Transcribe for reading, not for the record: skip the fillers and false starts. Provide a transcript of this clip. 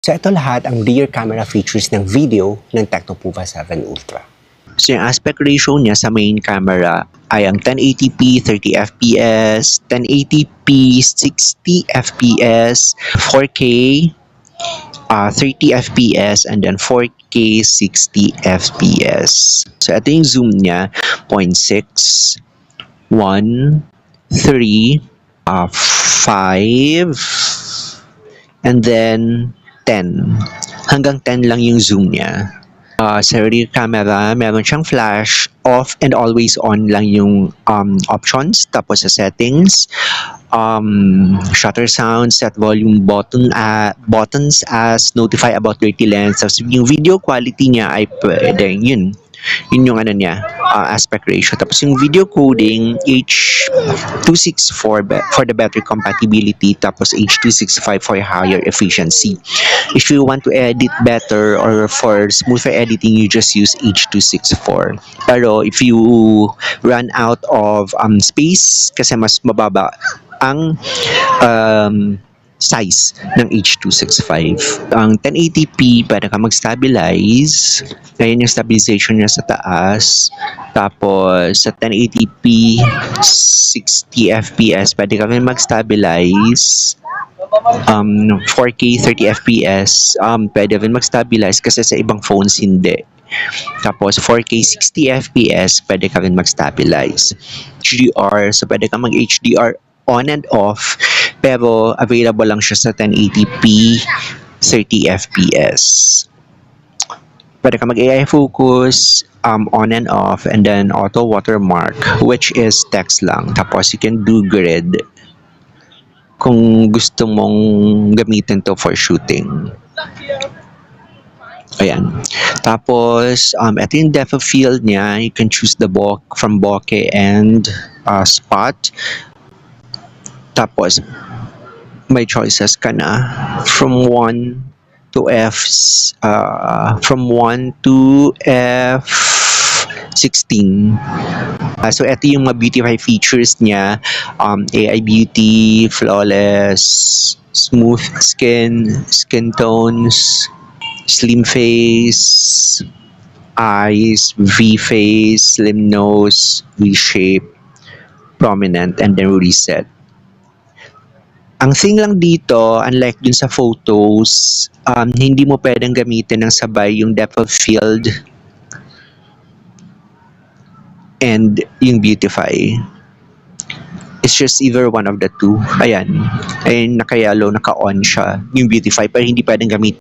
So ito lahat ang rear camera features ng video ng Tecno-Pova 7 Ultra. So yung aspect ratio niya sa main camera ay ang 1080p 30fps, 1080p 60fps, 4K 30fps, and then 4K 60fps. So ito yung zoom niya, 0.6, 1, 3, 5, and then 10. Hanggang 10 lang yung zoom niya. Sa rear camera, meron siyang flash, off and always on lang yung options. Tapos sa settings, shutter sound, set volume buttons as notify about dirty lens. Tapos yung video quality niya ay pwede, yun yung ano niya, aspect ratio. Tapos yung video coding, H.264 for the better compatibility, tapos H.265 for higher efficiency. If you want to edit better or for smoother editing, you just use H.264. Pero if you run out of space, kasi mas mababa ang size ng H.265. Ang 1080p, pwede ka mag-stabilize. Ayan yung stabilization niya sa taas. Tapos, sa 1080p, 60fps, pwede ka rin mag-stabilize. 4K 30fps, pwede rin mag-stabilize kasi sa ibang phones hindi. Tapos 4K 60fps, pwede ka rin mag-stabilize. HDR, so pwede ka mag-HDR on and off, pero available lang siya sa 1080p 30fps. Pwede ka mag-AI focus, on and off, and then auto watermark, which is text lang. Tapos you can do grid kung gusto mong gamitin to for shooting. Ayan. Tapos, ito yung depth of field niya. You can choose the from bokeh and spot. Tapos, may choices ka na from 1 to F16. So, ito yung mga beautify features niya. AI beauty, flawless, smooth skin tones, slim face, eyes, V face, slim nose, V shape, prominent, and then reset. Ang thing lang dito, unlike dun sa photos, hindi mo pwedeng gamitin ng sabay yung depth of field and yung beautify. It's just either one of the two. Ayan. Ayun, naka-yellow, naka-on siya. Yung beautify, pero hindi pwedeng gamitin